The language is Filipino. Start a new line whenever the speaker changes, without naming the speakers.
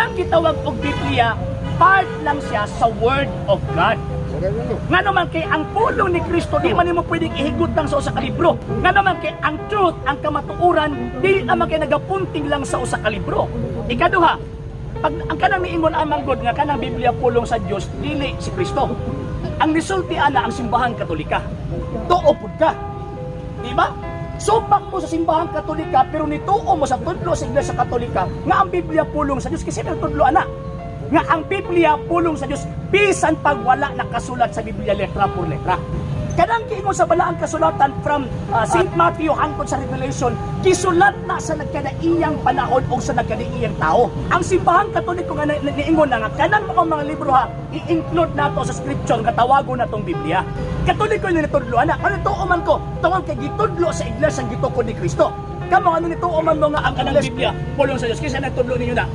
ang gitawag og Biblia, part lang siya sa Word of God. Nga naman kay ang pulong ni Kristo di man mo pwedeng ihigot lang sa usa ka libro. Nga naman kay ang truth, ang kamatuoran dili naman kay nagapunting lang sa usa ka libro. Ikaduha, pag ang kanang miingon amang God nga kanang Biblia pulong sa Dios dili si Kristo. Ang resulti ana ang simbahan Katolika. Tuo pud ka. Di ba? Supak mo sa simbahan Katolika pero nituo mo sa tudlo sa Iglesia Katolika nga ang Biblia pulong sa Dios kasi tudlo ana. Nga ang Biblia pulong sa Dios bisan pag wala nakasulat sa Biblia letra por letra. Kadang kiingon sa balaang kasulatan from St. Matthew hangtod sa Revelation, gisulat na sa nagkadaiyang panahon o sa nagkadaiyang tao. Ang simbahan Katoliko nga niingon na nga kanang mga libro ha, i-include nato sa scripture nga tawagon natong Biblia. Katoliko ni nitudlo ana, ano tuo man ko, tungod kay gitudlo sa iglesia ang gitukod ni Kristo. Kamo ano nituo man mo nga ang kanang Biblia pulong sa Dios kaysa nagtudlo ninyo na.